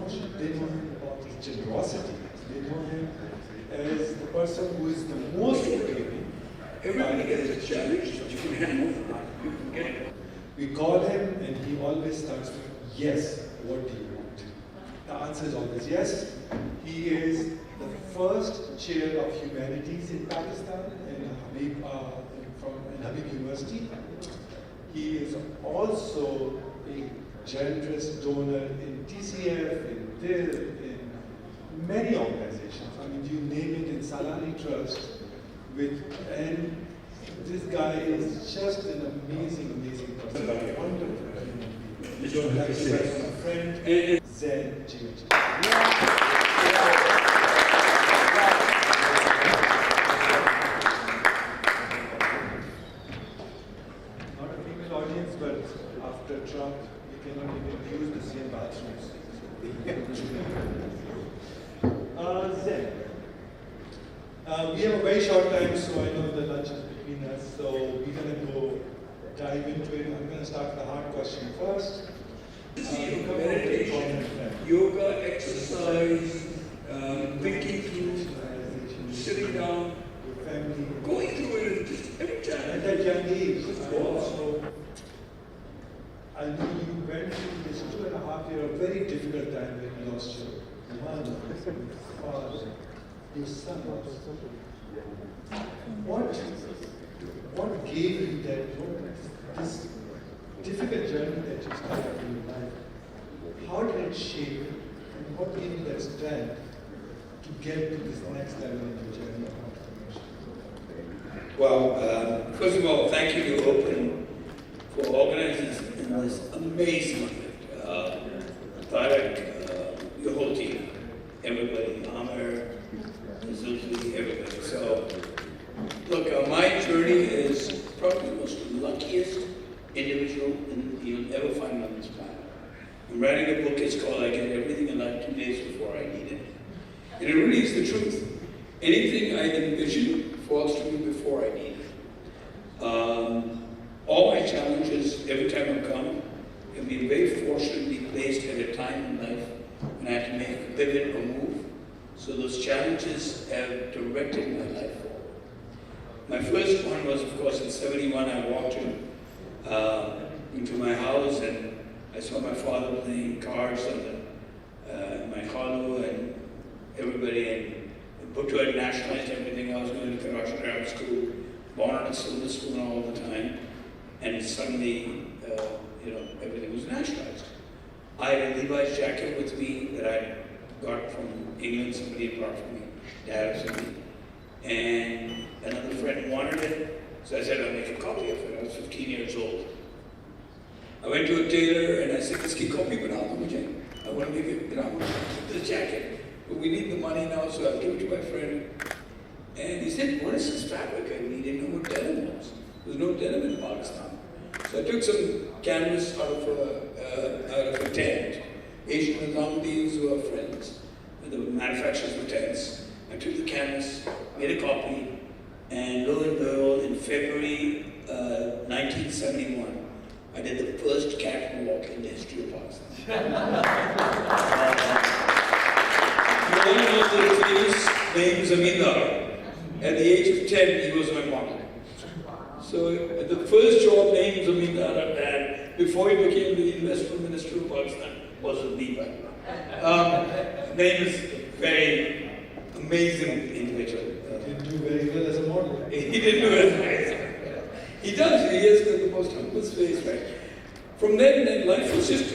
devotion. They know him about his generosity. They know him as the person who is the most forgiving. Everybody gets a challenge that you can handle. You can get it. We call him and he always starts with, yes, what do you want? The answer is always yes. He is the first chair of humanities in Pakistan from Habib University. He is also a generous donor in TCF, in DIL, in many organizations. I mean, you name it, in Salani Trust. And this guy is just an amazing, amazing person. Wonderful human being. You don't like to say my friend, Zen Jimmy. Not a female audience, but after Trump, we cannot even use the same bathrooms. Zen. We have a very short time, so I know the lunch is between us, so we're going to go dive into it. I'm going to start with the hard question first. Meditation, yoga, exercise, thinking through, sitting down, Your family. going through it just every time. At that young age, I know you went through this 2.5 year, a very difficult time when you lost your mother, father, your son. What gave you this difficult journey that you started in your life? How did it shape you? And what gave you that strength to get to this next level in your journey of transformation? Well, first of all, thank you to Open for organizing this amazing event. Tarek, your whole team, everybody, Amir, Zulfi, everybody. So, look, my journey is probably the most luckiest individual you'll ever find on this planet. I'm writing a book, it's called I Get Everything in Life 2 Days Before I Need It. And it really is the truth. Anything I envision falls to me before I need it. All my challenges, every time I come, have been very fortunately placed at a time in life when I have to make a pivot or move. So those challenges have directed my life forward. My first one was, of course, in '71. I walked into my house and I saw my father playing cards on my condo and everybody. And Bhutto had nationalized everything. I was going to Karachi Grammar School, born in a silver spoon all the time, and suddenly, everything was nationalized. I had a Levi's jacket with me that I got from England. Somebody brought for me, Dad or something, and another friend wanted it, so I said I'll make a copy of it. I was 15 years old. I went to a tailor and I said, "Iski copy bana do mujhe. I want to make it, I want to keep this jacket. But we need the money now, so I'll give it to my friend." And he said, "What is this fabric?" And he didn't know what denim was. There was no denim in Pakistan. So I took some canvas out of a tent. Asian Nizamudins who are friends, the manufacturers of tents. I took the canvas, made a copy, and lo and behold, in February 1971, I did the first catwalk in the history of Pakistan. You all know the famous name Zamindar. At the age of 10, he was my model. So the first job name Zamindar I had before he became the investment minister of Pakistan was a Levi. Name is very amazing individual. He didn't do very well as a model. He didn't do it. He does. He has the most humble face, right? From then, life was just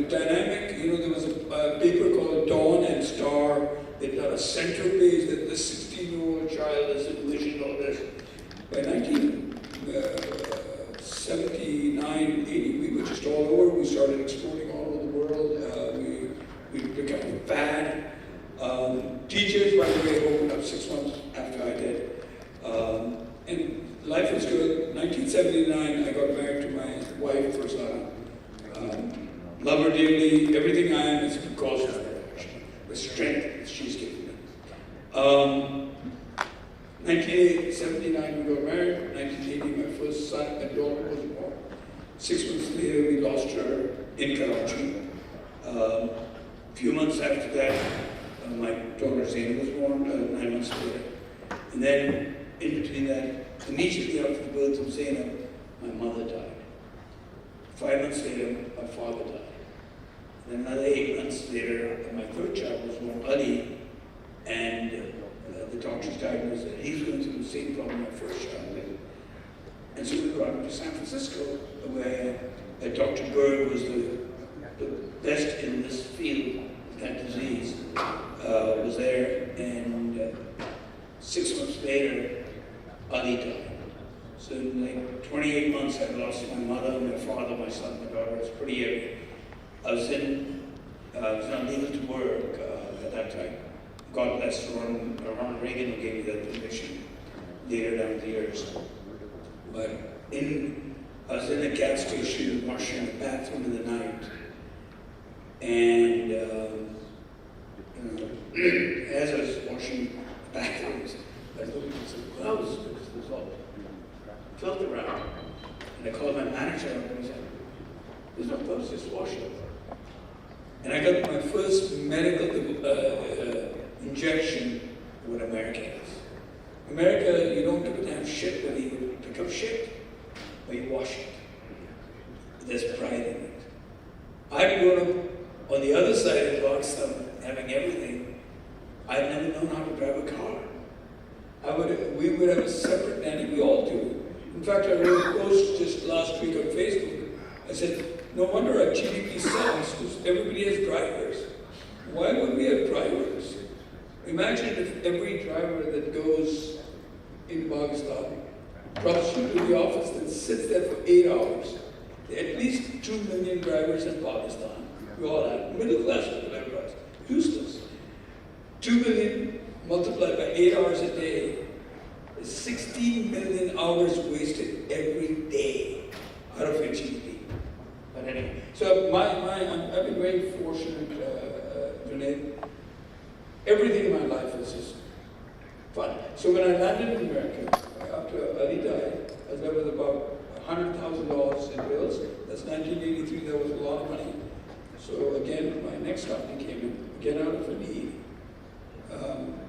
dynamic. There was a paper called Dawn and Star. They got a center page that the 16-year-old child has envisioned all this. By 1979, 80, we were just all over. We started exporting all over the world. We became fad. Teachers, by the way, opened up 6 months after I did. And life was good. 1979, I got married to my wife, Farzana. Love her dearly. Everything I am is because of her. The strength that she's given me. 1979, we got married. 1980, my first son and daughter was born. 6 months later, we lost her in Karachi. A few months after that, my daughter Zainab was born, 9 months later. And then, in between that, immediately after the birth of Zainab, my mother died. 5 months later, my father died. And another 8 months later, my third child was born, Ali, and the doctors diagnosed that he's going through the same problem my first child did. And so we brought him to San Francisco, where Dr. Berg was the best in this field, that disease, was there, and 6 months later, Ali died. So in like 28 months, I lost my mother, my father, my son, my daughter. It was pretty heavy. I was unable to work at that time. God bless Ronald Reagan, who gave me that permission later down the years. But I was in a gas station washing the bathroom in the night, and as I was washing bathrooms, I looked at some gloves because there's all felt around. And I called my manager and he said, "There's no gloves, just wash it." And I got my first medical injection what America is. America, you don't give a damn shit whether you pick up shit or you wash it. There's pride in it. I've grown up on the other side of Lockstone, having everything. I've never known how to drive a car. We would have a separate nanny, we all do. In fact, I wrote a post just last week on Facebook. I said, no wonder our GDP sucks, because everybody has drivers. Why would we have drivers? Imagine if every driver that goes in Pakistan drops you to the office and sits there for 8 hours. There are at least 2 million drivers in Pakistan. We all have middle class people have drivers. Useless. 2 million multiplied by 8 hours a day is 16 million hours wasted every day out of your GDP. But anyway, so I've been very fortunate, Junaid. Everything in my life is just fun. So when I landed in America, after Ali died, I was left with about $100,000 in bills. That's 1983, that was a lot of money. So again, my next company came in, Get Out of a Need.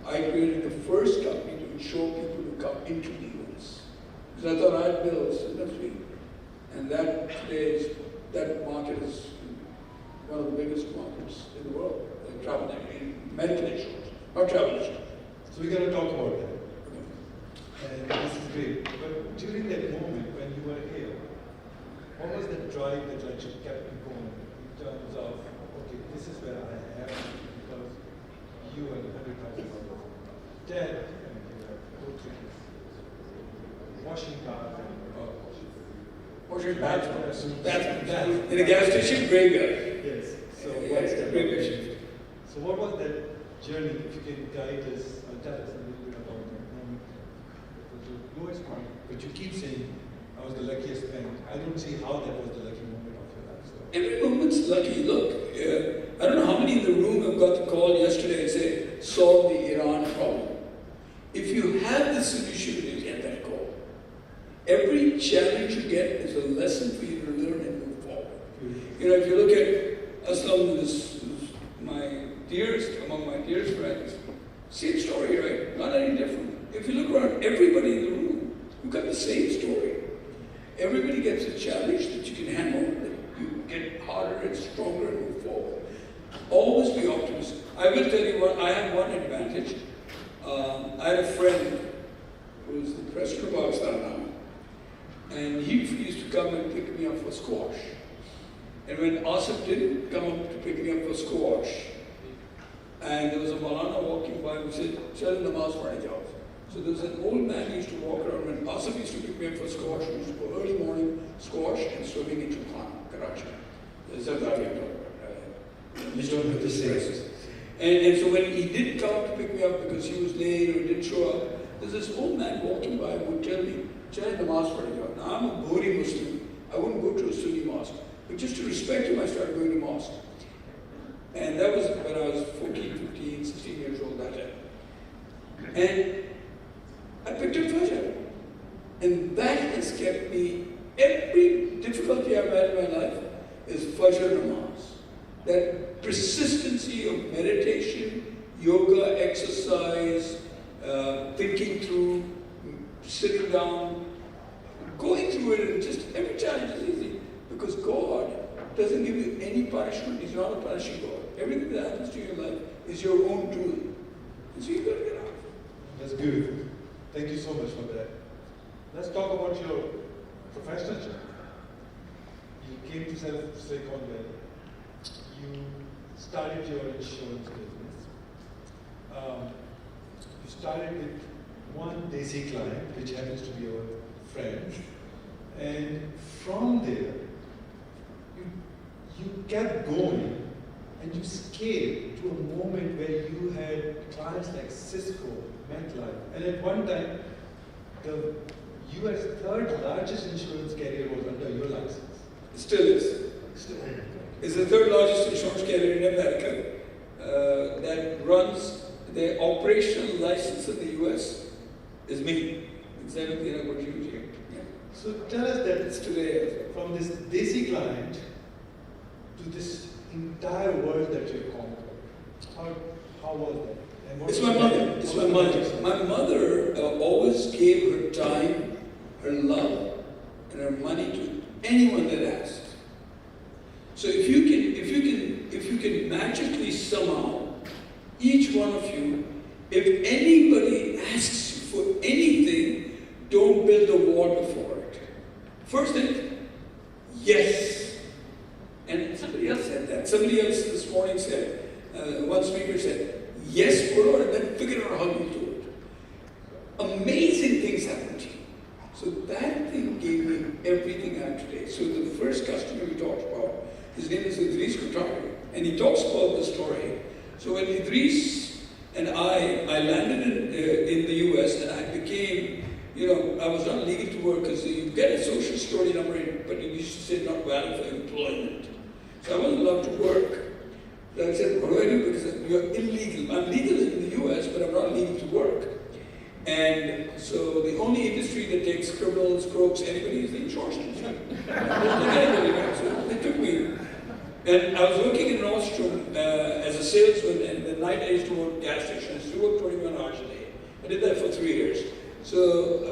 I created the first company to insure people who come into the US. Because I thought I had bills enough. And that today that market is one of the biggest markets in the world. Travel medical insurance, not travel insurance. So we're going to talk about that. And this is great. But during that moment when you were here, what was the drive that actually kept you going in terms of, okay, this is where I am because you and $100,000. Dad, washing cars and washing bathrooms. In a gas station, graveyard. Yes. So what's the graveyard shift? So what was that journey, if you can guide us, tell us a little bit about that moment? It was the lowest point, but you keep saying, I was the luckiest man. I don't see how that was the lucky moment of your life. So. Every moment's lucky. Look, I don't know how many in the room have got the call yesterday and say, solve the Iran problem. If you have the solution, you get that call. Every challenge you get is a lesson for you to learn and move forward. You know, if you look at Aslam, who's among my dearest friends, same story, right? Not any different. If you look around, everybody in the room, you've got the same story. Everybody gets a challenge that you can handle, that you get harder and stronger and move forward. Always be optimistic. I will tell you what, I have one advantage. I had a friend who's the president of Pakistan now, and he used to come and pick me up for squash. And when Asif didn't come up to pick me up for squash, and there was a Maulana walking by who said, "Chal namaz padh jao." So there was an old man who used to walk around, when Asif used to pick me up for squash, we used to go early morning, squash and swimming in Chilpan, Karachi. That's what I'm talking about. You don't have to say. And so when he didn't come to pick me up because he was late or didn't show up, there's this old man walking by who would tell me, "Chal namaz padh jao." Now I'm a Bhuri Muslim. I wouldn't go to a Sunni mosque. But just to respect him, I started going to mosque. And that was when I was 14, 15, 16 years old that time. And I picked up Fajr. And that has kept me, every difficulty I've had in my life is Fajr namaz. That persistency of meditation, yoga, exercise, thinking through, sitting down, going through it, and just every challenge is easy. Because God doesn't give you any punishment. He's not a punishing God. Everything that happens to you in life is your own doing. And so you've got to get out. That's beautiful. Thank you so much for that. Let's talk about your professional journey. You came to Silicon Valley. You started your insurance business. You started with one Desi client, which happens to be your friend. And from there, you kept going and you scaled to a moment where you had clients like Cisco, MetLife, and at one time, the US third largest insurance carrier was under your license. It still is. Still. It's the third largest insurance carrier in America that runs the operational license in the US is me. It's everything I would use here. Yeah. So tell us that It's today. from this Desi client to this entire world that you conquered, how was that? And what It's was my the mother. benefit? It's my mother. My mother always gave her time, her love, and her money to anyone that asked. So if you can magically somehow, each one of you, if anybody asks you for anything, don't build a wall before it. First thing, yes. And somebody else said that. Somebody else this morning said, one speaker said, yes, Guru, and then figure out how you do it. Amazing things happen to you. So that thing gave me everything I have today. So the first customer we talked about, his name is Idris Kothari, and he talks about the story. So when Idris and I landed in the US, and I became, I was not legal to work because you get a social security number, but you used to say not valid for employment. So I wasn't allowed to work. So I said, what do I do? Because you're illegal. I'm legal in the US, but I'm not legal to work. And so the only industry that takes criminals, crooks, anybody is the insurance industry. So they took me. And I was working in Nordstrom as a salesman, and at night I used to work gas stations. I used to work 21 hours a day. I did that for 3 years. So,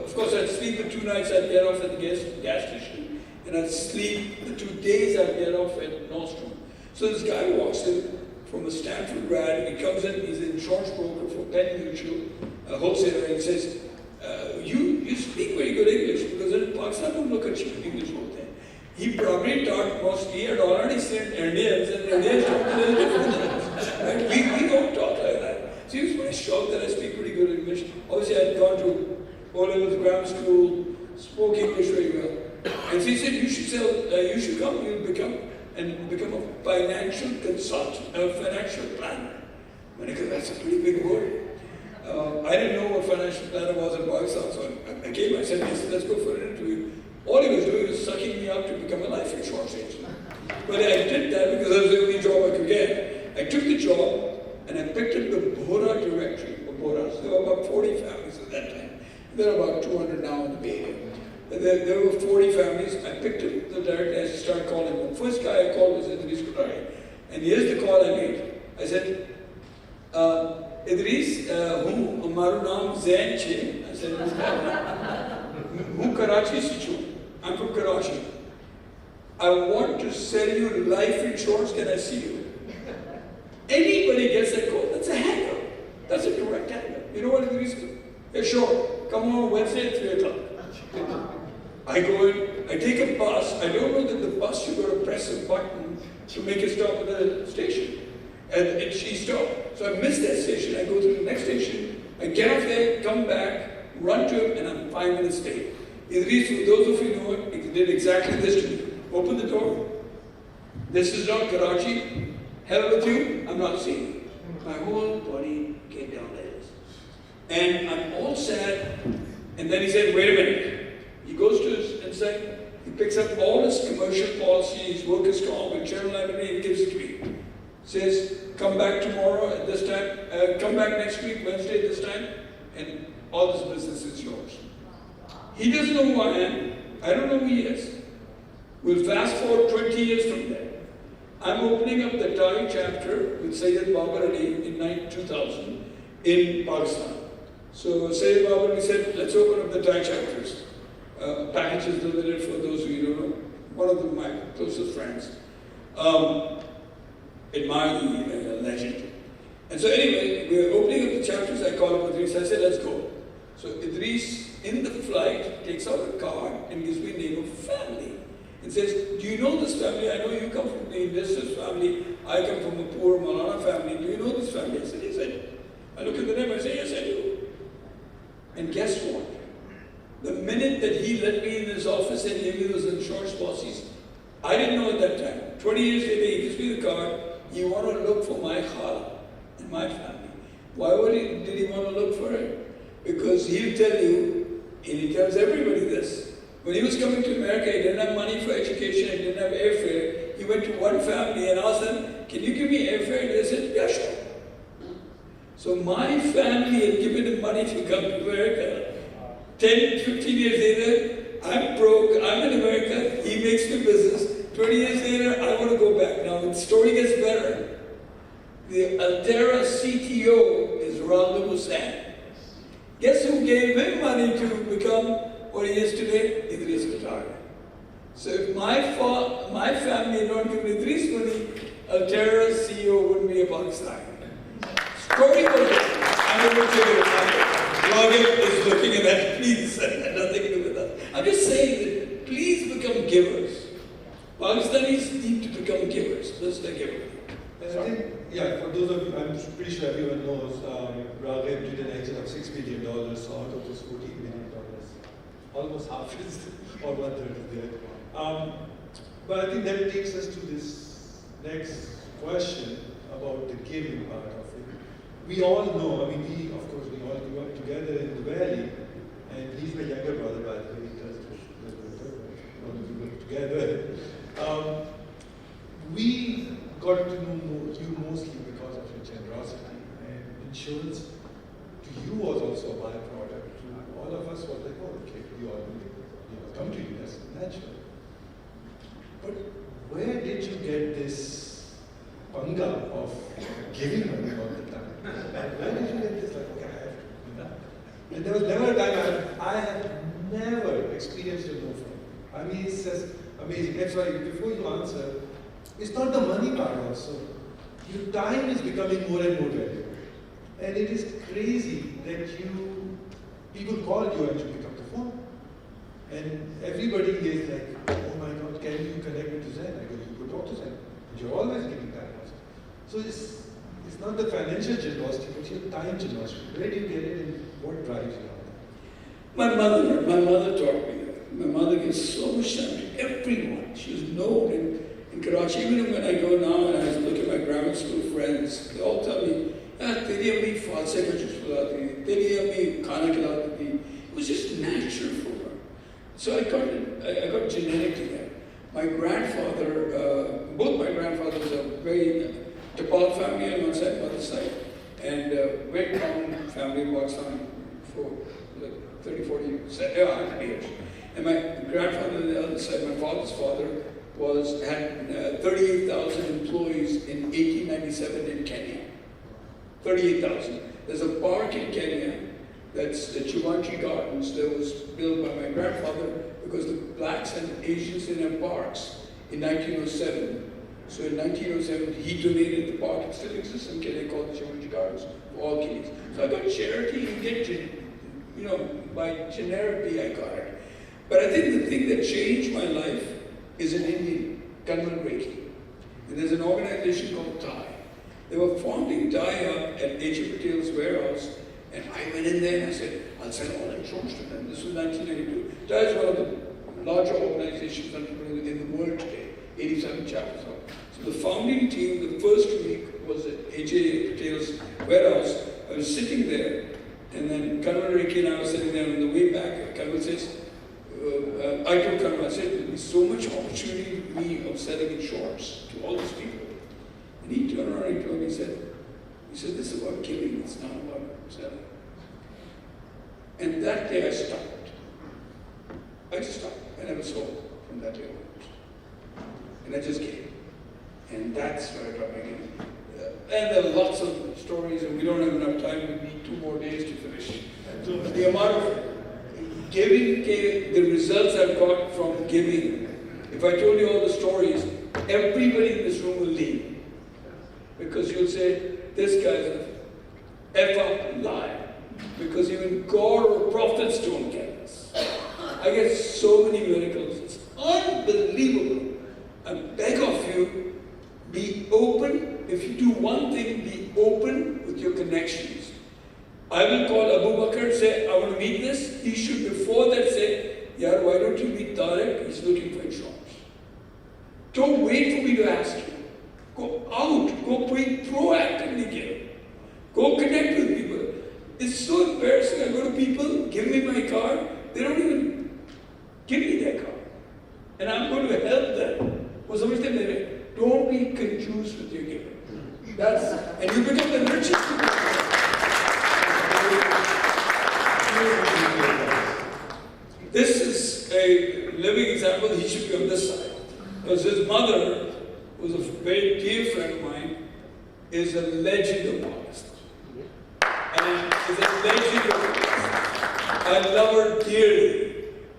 of course, I'd sleep the 2 nights I'd get off at the gas station, and I'd sleep the 2 days I'd get off at Nordstrom. So this guy walks in from a Stanford grad, he comes in, he's an insurance broker for Penn Mutual, a wholesaler, and he says, you speak very good English, because in Pakistan don't look at you English whole thing. He probably taught he had already seen Indians, and Indians talk a little different than us. Right? We don't talk like that. So he was pretty shocked that I speak pretty good English. Obviously I had gone to O-levels, grammar school, spoke English very well. And so he said, you should come, you'll become a financial consultant, a financial planner. And I go, that's a pretty big word. I didn't know what financial planner was in Pakistan, so I came, I said, let's go for an interview. All he was doing was sucking me up to become a life insurance agent. But I did that because that was the only job I could get. I took the job, and I picked up the Bohra directory of Bohras. There were about 40 families at that time. There are about 200 now in the Bay Area. There were 40 families. I picked up the directory and I started calling them. The first guy I called was Idris Kothari. And here's the call I made. I said, Idris, who Maru naam Zain che? I said, who Karachi sichu? I'm from Karachi. I want to sell you life insurance. Can I see you? Anybody gets that call, that's a hanger. That's a direct hanger. You know what Idris said? Yeah, sure. Come on Wednesday at 3 o'clock. I go in, I take a bus. I don't know that the bus, you got to press a button to make it stop at the station. And she stopped. So I missed that station. I go to the next station. I get off there, come back, run to him, and I'm 5 minutes late. Idris, for those of you who know it, he did exactly this to me. Open the door. This is not Karachi. Hell with you, I'm not seeing you. My whole body came down like this. And I'm all sad. And then he said, wait a minute. He goes to his inside, he picks up all his commercial policies, workers' comp, and general liability, and gives it to me. Says, come back tomorrow at this time, come back next week, Wednesday at this time, and all this business is yours. He doesn't know who I am. I don't know who he is. We'll fast forward 20 years from there. I'm opening up the Thai chapter with Sayyid Babar Ali in 2000 in Pakistan. So Sayyid Babar Ali said, let's open up the Thai chapters. Package is delivered for those who you don't know. One of them, my closest friends. Admire the legend. And so anyway, we were opening up the chapters. I called up Idris. I said, let's go. So Idris, in the flight, takes out a card and gives me the name of a family. And says, do you know this family? I know you come from the investors family. I come from a poor Malana family. Do you know this family? I said, yes, I do. I look at the name, I say, yes, I do. And guess what? The minute that he let me in his office and gave me those insurance policies, I didn't know at that time. 20 years later, he gives me the card. You want to look for my khala in my family. Why did he want to look for it? Because he'll tell you, and he tells everybody this, when he was coming to America, he didn't have money for education, he didn't have airfare. He went to one family and asked them, can you give me airfare? And they said, yeah, sure. So my family had given him money to come to America. 10, 15 years later, I'm broke, I'm in America, he makes me business. 20 years later, I want to go back. Now, the story gets better. The Altera CTO is Raul Hussain. Guess who gave him money to become what he is today? Idris Qatar. So if my family had not given Idris money, Altera's CEO wouldn't be a Pakistani. Story goes on. I'm going to tell you Raghav is looking at that, please, nothing to do with that. I'm just saying that please become givers. Pakistanis need to become givers. Just like everybody. I think, yeah, for those of you, I'm pretty sure everyone knows, Raghav did an exit of $6 billion, so out of those $14 million, almost half is, or one third is there. But I think that takes us to this next question about the giving part of it. We all know, I mean, of course, we all grew up together in the valley, and he's my younger brother, by the way, he does all of you grew up together. We got to know you mostly because of your generosity, and insurance to you was also a byproduct. To all of us was like, oh, okay, we all come to you, that's natural. But where did you get this panga of giving money all the time? Where did you get this, like, okay, I have to do that? And there was never a time I have never experienced a no from. I mean, it's just amazing. That's why before you answer, it's not the money part also. Your time is becoming more and more valuable. And it is crazy that people call you and you pick up the phone. And everybody is like, oh my God, can you connect me to Zen? I go, you go talk to Zen. And you're always giving time also. So it's not the financial generosity, but your time generosity. Where do you get it and what drives you? My mother taught me that. My mother gives so much time to everyone. She was known in Karachi. Even when I go now and I look at my grammar school friends, they all tell me, teri ammi false ka juice pilati thi, teri ammi khana khilati thi. It was just natural for her. So I got genetically that. My grandfather, both my grandfathers are very Tapal family on one side, mother's side, and very common family in Pakistan for like 30, 40 years, 100 years. And my grandfather on the other side, my father's father, had 38,000 employees in 1897 in Kenya. 38,000. There's a park in Kenya that's the Chumanchi Gardens that was built by my grandfather because the blacks and Asians didn't have parks in 1907. So in 1907, he donated the park. It still exists in Kenya called the Chumanchi Gardens for all Kenyans. So I got charity, you get, by genericity I got it. But I think the thing that changed my life is an Indian, Kanwal Reiki. And there's an organization called TAI. They were founding TAI up at H.A. Patel's warehouse, and I went in there and I said, I'll sell all insurance to them. This was 1992. TAI is one of the larger organizations in the world today, 87 chapters. So the founding team, the first week was at H.A. Patel's warehouse. I was sitting there, and then Kanwal Reiki and I was sitting there on the way back. Kanwal says, I told Kanwal, I said, there'll be so much opportunity for me of selling insurance to all these people. And he turned around and he told me, he said, this is about giving, it's not about selling. And that day I stopped. I just stopped. I never sold from that day onwards. And I just gave. And And that's where I got my giving. And there are lots of stories, and we don't have enough time. We need 2 more days to finish. The amount of giving, the results I've got from giving. If I told you all the stories, everybody in this room will leave. Because you'll say, this guy's a F-up liar. Because even God or prophets don't get this. I get so many miracles. It's unbelievable. I beg of you, be open. If you do one thing, be open with your connections. I will call Abu Bakr and say, I want to meet this. He should before that say, Yaar, why don't you meet Tariq? He's looking for insurance. Don't wait for me to ask you. Go out. Go proactively give. Go connect with people. It's so embarrassing. I go to people, give me my car. They don't even give me their car. And I'm going to help them. Don't be confused with your giving. And you become the richest people. This is a living example. He should be on this side. Because his mother, who's a very dear friend of mine, is a legend of Pakistan. And is a legend of Pakistan. I love her dearly.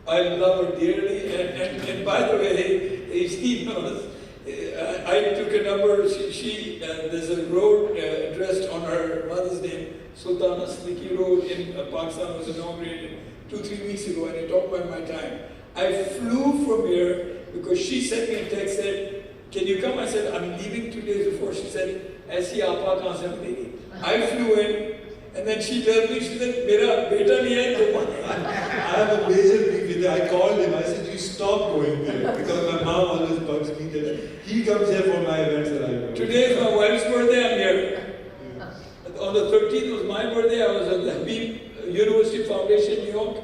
And by the way, she knows, I took a number, there's a road addressed on her mother's name, Sultana Siddiqui Road in Pakistan, was inaugurated 2-3 weeks ago, and I talked about my time. I flew from here because she sent me a text, said, can you come? I said, I'm leaving 2 days before. She said, Aisi aapa kahan se milegi? I flew in, and then she tells me, she said, Mera beta nahi hai. I have a major beef with it. I called him, I said, you stop going there. Because my mom always bugs me that he comes here for my events and I go. Today is my wife's birthday, I'm here. On the 13th was my birthday, I was at the Habib University Foundation, New York,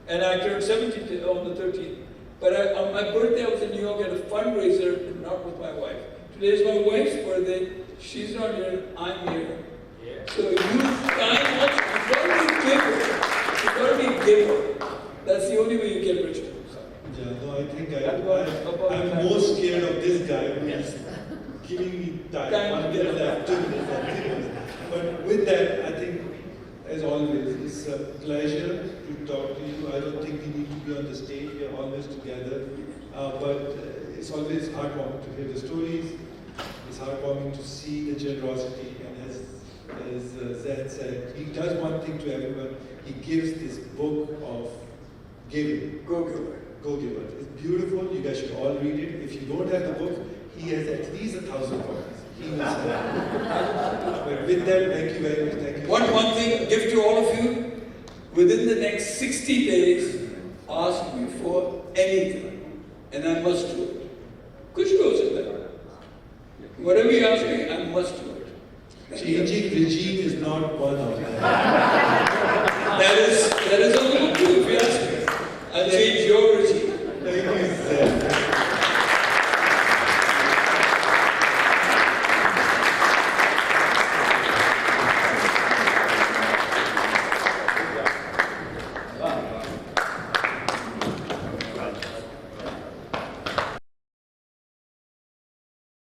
and I turned 70 on the 13th. But on my birthday, I was in New York at a fundraiser, not with my wife. Today is my wife's birthday. She's not here, I'm here. Yeah. So you've got to be giver. You've got to be giver. That's the only way you get rich. Yeah, no, I think I'm more scared of this guy who is giving me time. 1 minute left, 2 minutes. But with that, I think, as always, it's a pleasure to talk to you. I don't think we need to be on the stage. We are always together. But it's always heartwarming to hear the stories. It's heartwarming to see the generosity. And as Zaid said, he does one thing to everyone. He gives this book of giving. Go Giver. Go Giver. It's beautiful. You guys should all read it. If you don't have the book, he has at least 1,000 copies. He knows that. But with that, thank you very much. Thank you. One thing, give to all of you. Within the next 60 days, ask me for anything, and I must do it. Kuch goes in there. Whatever you ask me, I must do it. Changing regime is not one of them. That is